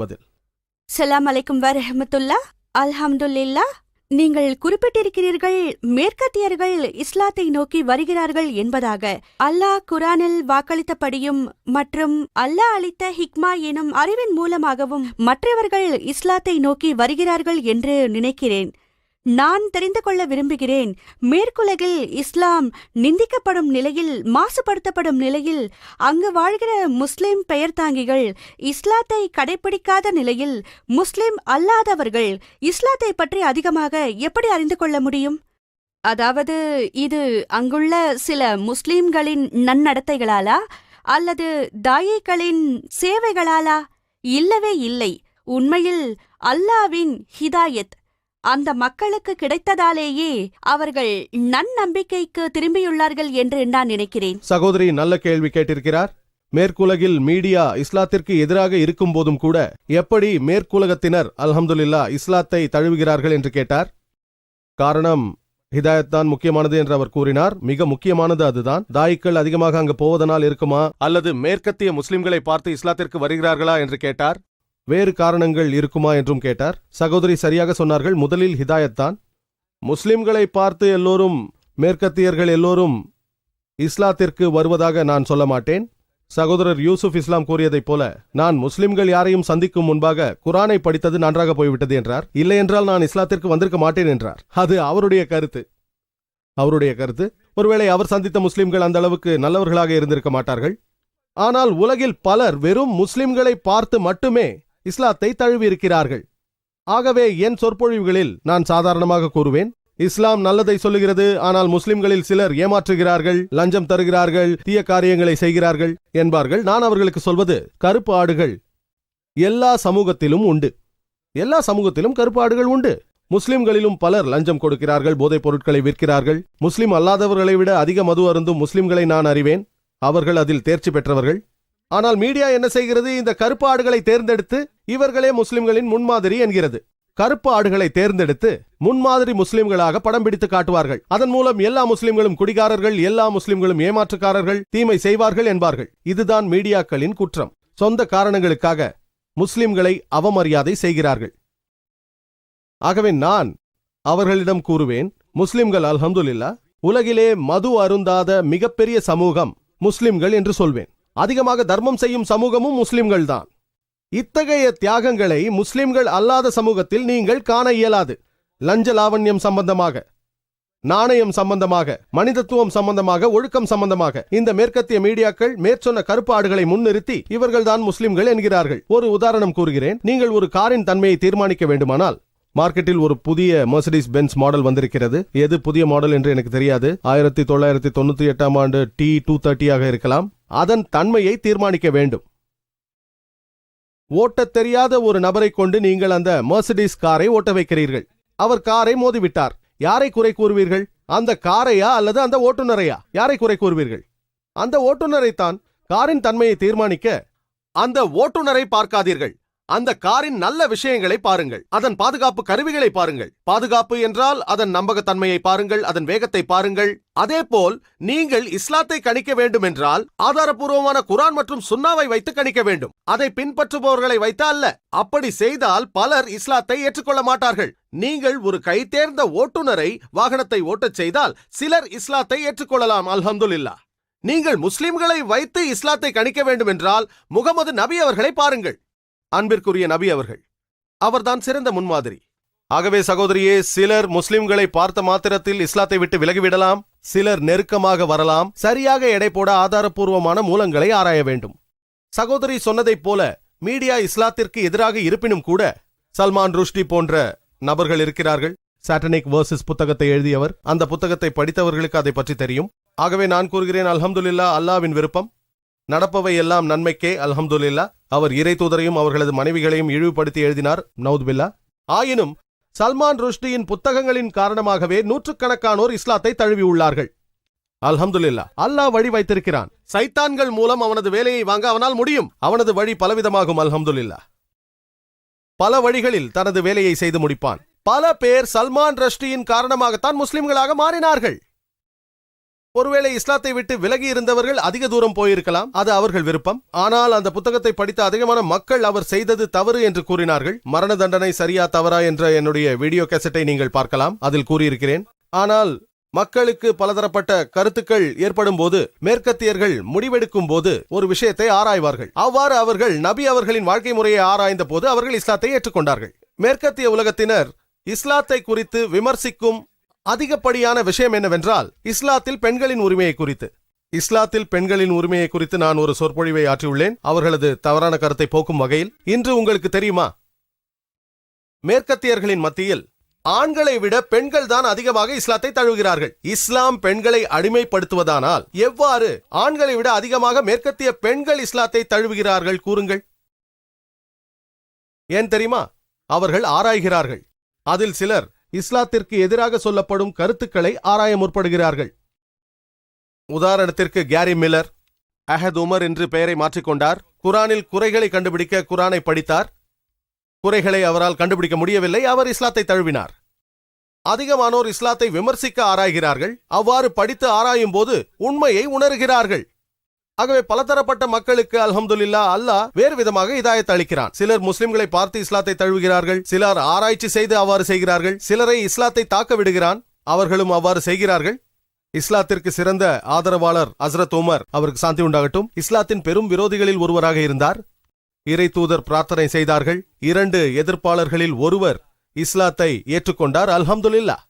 பதில். ஸலாம் அலைக்கும் வரஹ்மத்துல்லா. அல்ஹம்துலில்லா. நீங்கள் குறிப்பிட்டிருக்கிறீர்கள் மேற்கத்தியர்கள் இஸ்லாத்தை நோக்கி வருகிறார்கள் என்பதாக. அல்லாஹ் குர்ஆனில் வாக்களித்தபடியும் மற்றும் அல்லாஹ் அளித்த ஹிக்மா எனும் அறிவின் மூலமாகவும் மற்றவர்கள் இஸ்லாத்தை நோக்கி வருகிறார்கள் என்று நினைக்கிறேன். நான் தெரிந்து கொள்ள விரும்புகிறேன், மேற்குலகில் இஸ்லாம் நிந்திக்கப்படும் நிலையில், மாசுபடுத்தப்படும் நிலையில், அங்கு வாழ்கிற முஸ்லிம் பெயர்தாங்கிகள் இஸ்லாத்தை கடைபிடிக்காத நிலையில் முஸ்லிம் அல்லாதவர்கள் இஸ்லாத்தை பற்றி அதிகமாக எப்படி அறிந்து கொள்ள முடியும்? அதாவது இது அங்குள்ள சில முஸ்லிம்களின் நன்னடத்தைகளாலா அல்லது தாயிகளின் சேவைகளாலா? இல்லவே இல்லை. உண்மையில் அல்லாவின் ஹிதாயத் அந்த மக்களுக்கு கிடைத்ததாலேயே அவர்கள் நன்னம்பிக்கைக்கு திரும்பியுள்ளார்கள் என்று நான் நினைக்கிறேன். சகோதரி நல்ல கேள்வி கேட்டிருக்கிறார். மேற்குலகில் மீடியா இஸ்லாத்திற்கு எதிராக இருக்கும் போதும் கூட எப்படி மேற்குலகத்தினர் அல்ஹம்துலில்லா இஸ்லாத்தை தழுவுகிறார்கள் என்று கேட்டார். காரணம் ஹிதாயத் தான் முக்கியமானது என்று அவர் கூறினார். மிக முக்கியமானது அதுதான். தாயிக்கள் அதிகமாக அங்கு போவதனால் இருக்குமா அல்லது மேற்கத்திய முஸ்லிம்களை பார்த்து இஸ்லாத்திற்கு வருகிறார்களா என்று கேட்டார். வேறு காரணங்கள் இருக்குமா என்றும் கேட்டார். சகோதரி சரியாக சொன்னார்கள். முதலில் ஹிதாயத் தான். முஸ்லிம்களை பார்த்து எல்லோரும் மேற்கத்தியர்கள் எல்லோரும் இஸ்லாத்திற்கு வருவதாக நான் சொல்ல மாட்டேன். சகோதரர் யூசுப் இஸ்லாம் கூறியதைப் போல நான் முஸ்லிம்கள் யாரையும் சந்திக்கும் முன்பாக குர்ஆனை படித்தது நன்றாக போய்விட்டது என்றார். இல்லையென்றால் நான் இஸ்லாத்திற்கு வந்திருக்க மாட்டேன் என்றார். அது அவருடைய கருத்து. ஒருவேளை அவர் சந்தித்த முஸ்லிம்கள் அந்த அளவுக்கு நல்லவர்களாக இருந்திருக்க மாட்டார்கள். ஆனால் உலகில் பலர் வெறும் முஸ்லிம்களை பார்த்து மட்டுமே இஸ்லாத்தை தழுவியிருக்கிறார்கள். ஆகவே என் சொற்பொழிவுகளில் நான் சாதாரணமாக கூறுவேன், இஸ்லாம் நல்லதை சொல்லுகிறது, ஆனால் முஸ்லிம்களில் சிலர் ஏமாற்றுகிறார்கள், லஞ்சம் தருகிறார்கள், தீய காரியங்களை செய்கிறார்கள் என்பார்கள். நான் அவர்களுக்கு சொல்வது, கருப்பு ஆடுகள் எல்லா சமூகத்திலும் உண்டு. எல்லா சமூகத்திலும் கருப்பு ஆடுகள் உண்டு. முஸ்லிம்களிலும் பலர் லஞ்சம் கொடுக்கிறார்கள், போதைப் பொருட்களை விற்கிறார்கள். முஸ்லிம் அல்லாதவர்களை விட அதிக மது அருந்தும் முஸ்லிம்களை நான் அறிவேன். அவர்கள் அதில் தேர்ச்சி பெற்றவர்கள். ஆனால் மீடியா என்ன செய்கிறது? இந்த கருப்பு ஆடுகளை தேர்ந்தெடுத்து இவர்களே முஸ்லிம்களின் முன்மாதிரி என்கிறது. கருப்பு ஆடுகளை தேர்ந்தெடுத்து முன்மாதிரி முஸ்லிம்களாக படம் பிடித்து காட்டுவார்கள். அதன் மூலம் எல்லா முஸ்லிம்களும் குடிகாரர்கள், எல்லா முஸ்லிம்களும் ஏமாற்றுக்காரர்கள், தீமை செய்வார்கள் என்பார்கள். இதுதான் மீடியாக்களின் குற்றம். சொந்த காரணங்களுக்காக முஸ்லிம்களை அவமரியாதை செய்கிறார்கள். ஆகவே நான் அவர்களிடம் கூறுவேன், முஸ்லிம்கள் அல்ஹம்துலில்லா உலகிலே மது அருந்தாத மிகப்பெரிய சமூகம் முஸ்லிம்கள் என்று சொல்வேன். அதிகமாக தர்மம் செய்யும் சமூகமும் முஸ்லிம்கள் தான். இத்தகைய தியாகங்களை முஸ்லிம்கள் அல்லாத சமூகத்தில் நீங்கள் காண இயலாது. லஞ்ச லாவண்யம் சம்பந்தமாக, நாணயம் சம்பந்தமாக, மனிதத்துவம் சம்பந்தமாக, ஒழுக்கம் சம்பந்தமாக இந்த மேற்கத்திய மீடியாக்கள் மேற்சொன்ன கருப்பு ஆடுகளை முன்னிறுத்தி இவர்கள்தான் முஸ்லிம்கள் என்கிறார்கள். ஒரு உதாரணம் கூறுகிறேன். நீங்கள் ஒரு காரின் தன்மையை தீர்மானிக்க வேண்டுமானால், மார்க்கெட்டில் ஒரு புதிய மெர்சிடிஸ் பென்ஸ் மாடல் வந்திருக்கிறது. எது புதிய மாடல் என்று எனக்கு தெரியாது. 1998 ஆண்டு T230 ஆக இருக்கலாம். அதன் தன்மையை தீர்மானிக்க வேண்டும். ஓட்டத் தெரியாத ஒரு நபரை கொண்டு நீங்கள் அந்த மெர்சிடிஸ் காரை ஓட்ட வைக்கிறீர்கள். அவர் காரை மோதிவிட்டார். யாரை குறை கூறுவீர்கள்? அந்த காரையா அல்லது அந்த ஓட்டுநரையா? யாரை குறை கூறுவீர்கள்? அந்த ஓட்டுநரைத்தான். காரின் தன்மையை தீர்மானிக்க அந்த ஓட்டுநரை பார்க்காதீர்கள். அந்த காரின் நல்ல விஷயங்களை பாருங்கள். அதன் பாதுகாப்பு கருவிகளை பாருங்கள். பாதுகாப்பு என்றால் அதன் நம்பகத்தன்மையை பாருங்கள், அதன் வேகத்தை பாருங்கள். அதேபோல் நீங்கள் இஸ்லாத்தை கணிக்க வேண்டும் என்றால் ஆதாரபூர்வமான குர்ஆன் மற்றும் சுன்னாவை வைத்து கணிக்க வேண்டும். அதை பின்பற்றுபவர்களை வைத்து அல்ல. அப்படி செய்தால் பலர் இஸ்லாத்தை ஏற்றுக்கொள்ள மாட்டார்கள். நீங்கள் ஒரு கைதேர்ந்த ஓட்டுநரை வாகனத்தை ஓட்டச் செய்தால் சிலர் இஸ்லாத்தை ஏற்றுக்கொள்ளலாம். அல்ஹம்துலில்லா. நீங்கள் முஸ்லிம்களை வைத்து இஸ்லாத்தை கணிக்க வேண்டும் என்றால் முகமது நபி அவர்களை பாருங்கள். அன்பிற்குரிய நபி அவர்கள், அவர்தான் சிறந்த முன்மாதிரி. ஆகவே சகோதரியே, சிலர் முஸ்லிம்களை பார்த்த மாத்திரத்தில் இஸ்லாத்தை விட்டு விலகிவிடலாம். சிலர் நெருக்கமாக வரலாம். சரியாக எடை போட ஆதாரபூர்வமான மூலங்களை ஆராய வேண்டும். சகோதரி சொன்னதைப் போல மீடியா இஸ்லாத்திற்கு எதிராக இருப்பினும் கூட சல்மான் ருஷ்டி போன்ற நபர்கள் இருக்கிறார்கள். சாட்டனிக் வெர்சஸ் புத்தகத்தை எழுதியவர். அந்த புத்தகத்தை படித்தவர்களுக்கு அதை பற்றி தெரியும். ஆகவே நான் கூறுகிறேன், அல்ஹம்துலில்லா, அல்லாவின் விருப்பம். நடப்பவை எல்லாம் நன்மைக்கே. அல்ஹம்துலில்லா. அவர் இறை தூதரையும் அவர்களது மனைவிகளையும் இழிவுபடுத்தி எழுதினார். நவுதுபில்லா. ஆயினும் சல்மான் ருஷ்டியின் புத்தகங்களின் காரணமாகவே நூற்றுக்கணக்கானோர் இஸ்லாத்தை தழுவியுள்ளார்கள். அல்ஹம்துலில்லா. அல்லாஹ் வழி வைத்திருக்கிறான். சைத்தான்கள் மூலம் அவனது வேலையை வாங்க அவனால் முடியும். அவனது வழி பலவிதமாகும். அல்ஹம்துலில்லா. பல வழிகளில் தனது வேலையை செய்து முடிப்பான். பல பேர் சல்மான் ருஷ்டியின் காரணமாகத்தான் முஸ்லிம்களாக மாறினார்கள். ஒருவேளை இஸ்லாத்தை விட்டு விலகி இருந்தவர்கள் அதிக தூரம் போயிருக்கலாம், அது அவர்கள் விருப்பம். ஆனால் அந்த புத்தகத்தை படித்த அதிகமான மக்கள் அவர் செய்தது தவறு என்று கூறினார்கள். மரண தண்டனை சரியா தவறா என்ற என்னுடைய வீடியோ கேசட்டை நீங்கள் பார்க்கலாம், அதில் கூறியிருக்கிறேன். ஆனால் மக்களுக்கு பலதரப்பட்ட கருத்துக்கள் ஏற்படும் போது, மேற்கத்தியர்கள் முடிவெடுக்கும் போது ஒரு விஷயத்தை ஆராய்வார்கள். அவ்வாறு அவர்கள் நபி அவர்களின் வாழ்க்கை முறையை ஆராய்ந்த போது அவர்கள் இஸ்லாத்தை ஏற்றுக்கொண்டார்கள். மேற்கத்திய உலகத்தினர் இஸ்லாத்தை குறித்து விமர்சிக்கும் அதிகப்படியான விஷயம் என்னவென்றால், இஸ்லாத்தில் பெண்களின் உரிமையை குறித்து. இஸ்லாத்தில் பெண்களின் உரிமையை குறித்து நான் ஒரு சொற்பொழிவை ஆற்றியுள்ளேன், அவர்களது தவறான கருத்தை போக்கும் வகையில். இன்று உங்களுக்கு தெரியுமா, மேற்கத்தியர்களின் மத்தியில் ஆண்களை விட பெண்கள் தான் அதிகமாக இஸ்லாத்தை தழுவுகிறார்கள். இஸ்லாம் பெண்களை அடிமைப்படுத்துவதானால் எவ்வாறு ஆண்களை விட அதிகமாக மேற்கத்திய பெண்கள் இஸ்லாத்தை தழுவுகிறார்கள் கூறுங்கள். ஏன் தெரியுமா? அவர்கள் ஆராய்கிறார்கள். அதில் சிலர் இஸ்லாத்திற்கு எதிராக சொல்லப்படும் கருத்துக்களை ஆராய முற்படுகிறார்கள். உதாரணத்திற்கு கேரி மில்லர் அஹத் உமர் என்று பெயரை மாற்றிக்கொண்டார். குரானில் குறைகளை கண்டுபிடிக்க குரானை படித்தார். குறைகளை அவரால் கண்டுபிடிக்க முடியவில்லை, அவர் இஸ்லாத்தை தழுவினார். அதிகமானோர் இஸ்லாத்தை விமர்சிக்க ஆராய்கிறார்கள். அவ்வாறு படித்து ஆராயும் போது உண்மையை உணர்கிறார்கள். ஆகவே பலதரப்பட்ட மக்களுக்கு அல்ஹம்துலில்லாஹ் அல்லாஹ் வேறு விதமாக இதாயத் அளிக்கிறான். சிலர் முஸ்லிம்களை பார்த்து இஸ்லாத்தை தழுவுகிறார்கள், சிலர் ஆராய்ச்சி செய்து அவ்வாறு செய்கிறார்கள், சிலரை இஸ்லாத்தை தாக்க விடுகிறான், அவர்களும் அவ்வாறு செய்கிறார்கள். இஸ்லாத்திற்கு சிறந்த ஆதரவாளர் ஹஸ்ரத் உமர், அவருக்கு சாந்தி உண்டாகட்டும், இஸ்லாத்தின் பெரும் விரோதிகளில் ஒருவராக இருந்தார். இறை தூதர் பிரார்த்தனை செய்தார்கள். 2 எதிர்ப்பாளர்களில் ஒருவர் இஸ்லாத்தை ஏற்றுக்கொண்டார், அல்ஹம்துலில்லாஹ்.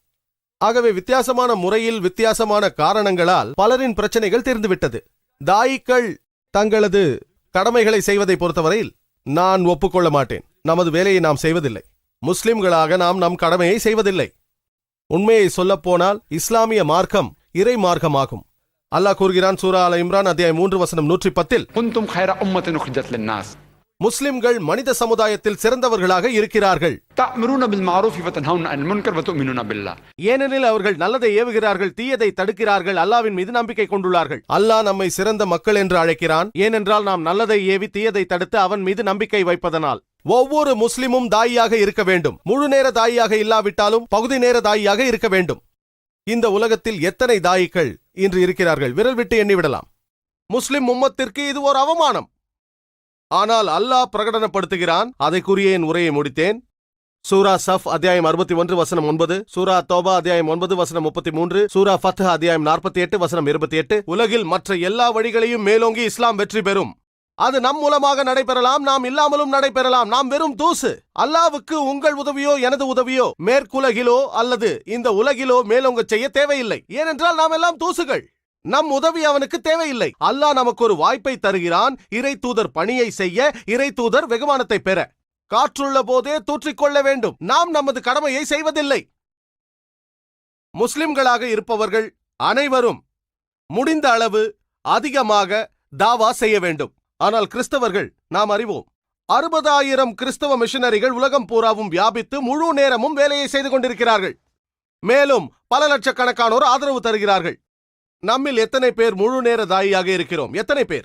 ஆகவே வித்தியாசமான முறையில் வித்தியாசமான காரணங்களால் பலரின் பிரச்சனைகள் தீர்ந்துவிட்டது. தாயிக்கள் தங்களது கடமைகளை செய்வதை பொறுத்தவரையில் நான் ஒப்புக்கொள்ள மாட்டேன். நமது வேலையை நாம் செய்வதில்லை. முஸ்லிம்களாக நாம் நம் கடமையை செய்வதில்லை. உண்மையை சொல்லப்போனால் இஸ்லாமிய மார்க்கம் இறை மார்க்கமாகும். அல்லாஹ் கூறுகிறான் சூரா அல் இம்ரான் அத்தியாயம் 3 வசனம் 110, குந்தும் கைர உம்மத்தின் உஹ்ஜத் லின்னாஸ். முஸ்லிம்கள் மனித சமுதாயத்தில் சிறந்தவர்களாக இருக்கிறார்கள். தஅமுருன பில் மஅரூஃபி வ தன்ஹவுன அனில் முன்கர் வ து'மினூன பில்லாஹ். ஏனெனில் அவர்கள் நல்லதை ஏவுகிறார்கள், தீயதை தடுக்கிறார்கள், அல்லாஹ்வின் மீது நம்பிக்கை கொண்டுள்ளார்கள். அல்லாஹ் நம்மை சிறந்த மக்கள் என்று அழைக்கிறான். ஏனென்றால் நாம் நல்லதை ஏவி தீயதை தடுத்து அவன் மீது நம்பிக்கை வைப்பதனால். ஒவ்வொரு முஸ்லிமும் தாயியாக இருக்க வேண்டும். முழு நேர தாயியாக இல்லாவிட்டாலும் பகுதி நேர தாயியாக இருக்க வேண்டும். இந்த உலகத்தில் எத்தனை தாயிக்கள் இன்று இருக்கிறார்கள்? விரல் விட்டு எண்ணிவிடலாம். முஸ்லிம் உம்மத்திற்கு இது ஒரு அவமானம். ஆனால் அல்லாஹ் பிரகடனப்படுத்துகிறான். அதை கூறிய என் உரையை முடித்தேன். சூரா சஃப் அத்தியாயம் 61 வசனம் 9, சூரா தௌபா அத்தியாயம் 9 வசனம் 33, சூரா ஃபத் அத்தியாயம் 48 வசனம் 28. உலகில் மற்ற எல்லா வழிகளையும் மேலோங்கி இஸ்லாம் வெற்றி பெறும். அது நம் மூலமாக நடைபெறலாம், நாம் இல்லாமலும் நடைபெறலாம். நாம் வெறும் தூசு. அல்லாஹ்வுக்கு உங்கள் உதவியோ எனது உதவியோ மேற்குலகிலோ அல்லது இந்த உலகிலோ மேலோங்க செய்ய தேவையில்லை. ஏனென்றால் நாம் எல்லாம் தூசுகள். நம் உதவி அவனுக்கு தேவையில்லை. அல்லாஹ் நமக்கு ஒரு வாய்ப்பை தருகிறான், இறை தூதர் பணியை செய்ய, இறை தூதர் வெகுமானத்தை பெற. காற்றுள்ள போதே தூற்றிக்கொள்ள வேண்டும். நாம் நமது கடமையை செய்வதில்லை. முஸ்லிம்களாக இருப்பவர்கள் அனைவரும் முடிந்த அளவு அதிகமாக தாவா செய்ய வேண்டும். ஆனால் கிறிஸ்தவர்கள், நாம் அறிவோம், 60,000 கிறிஸ்தவ மிஷனரிகள் உலகம் பூராவும் வியாபித்து முழு நேரமும் வேலையை செய்து கொண்டிருக்கிறார்கள். மேலும் பல லட்சக்கணக்கானோர் ஆதரவு தருகிறார்கள். நம்மில் எத்தனை பேர் முழு நேர தாயியாக இருக்கிறோம்? எத்தனை பேர்?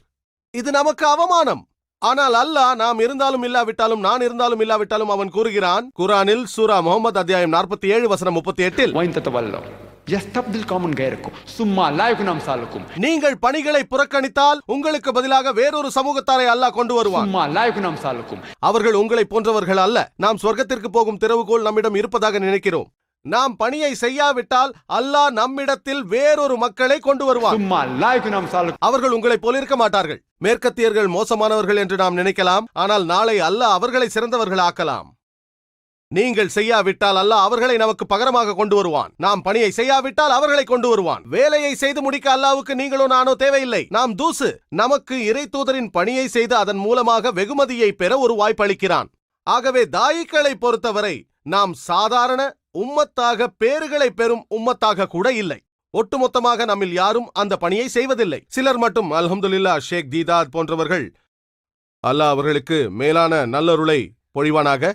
இது நமக்கு அவமானம். ஆனால் அல்லாஹ் நாம் இருந்தாலும் இல்லாவிட்டாலும், நான் இருந்தாலும் இல்லாவிட்டாலும் அவன் கூறுகிறான் குரானில் சூரா முஹம்மது அத்தியாயம் 47 வசனம் 38, வைன் ததவல்லவ் யஸ்தப்தில் கௌமன் கைரக்கும் சும்மா லா யகுன் அம்சாலுக்கும். நீங்கள் பணிகளை புறக்கணித்தால் உங்களுக்கு பதிலாக வேறொரு சமூகத்தாரை அல்லாஹ் கொண்டு வருவான். சும்மா லா யகுன் அம்சாலுக்கும். அவர்கள் உங்களை போன்றவர்கள் அல்ல. நாம் சொர்க்கத்திற்கு போகும் திறவுகோல் நம்மிடம் இருப்பதாக நினைக்கிறோம். நாம் பணியை செய்யாவிட்டால் அல்லாஹ் நம்மிடத்தில் வேறொரு மக்களை கொண்டு வருவான். சும்மா லா யகுன் அம்சாலுக்கும். அவர்கள் உங்களை போல இருக்க மாட்டார்கள். மேற்கத்தியர்கள் மோசமானவர்கள் என்று நாம் நினைக்கலாம். ஆனால் நாளை அல்லாஹ் அவர்களை சிறந்தவர்கள் ஆக்கலாம். நீங்கள் செய்யாவிட்டால் அல்லாஹ் அவர்களை நமக்கு பகரமாக கொண்டு வருவான். நாம் பணியை செய்யாவிட்டால் அவர்களை கொண்டு வருவான். வேலையை செய்து முடிக்க அல்லாஹ்வுக்கு நீங்களோ நானோ தேவையில்லை. நாம் தூசு. நமக்கு இறை தூதரின் பணியை செய்து அதன் மூலமாக வெகுமதியை பெற ஒரு வாய்ப்பு அளிக்கிறான். ஆகவே தாயிக்களை பொறுத்தவரை நாம் சாதாரண உம்மத்தாக பேறுகளை பெறும் உம்மத்தாக கூட இல்லை. ஒட்டுமொத்தமாக நம்மில் யாரும் அந்த பணியை செய்வதில்லை. சிலர் மட்டும், அல்ஹம்துலில்லாஹ், ஷேக் தீதாத் போன்றவர்கள், அல்லாஹ் அவர்களுக்கு மேலான நல்லருளை பொழிவானாக.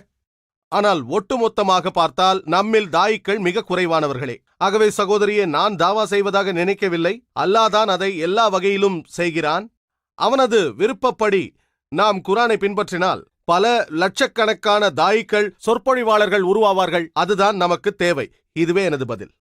ஆனால் ஒட்டுமொத்தமாக பார்த்தால் நம்மில் தாயிக்கள் மிக குறைவானவர்களே. ஆகவே சகோதரியே, நான் தாவா செய்வதாக நினைக்கவில்லை. அல்லாஹ் தான் அதை எல்லா வகையிலும் செய்கிறான். அவனது விருப்பப்படி நாம் குரானை பின்பற்றினால் பல லட்சக்கணக்கான தாயிக்கள், சொற்பொழிவாளர்கள் உருவாவார்கள். அதுதான் நமக்கு தேவை. இதுவே எனது பதில்.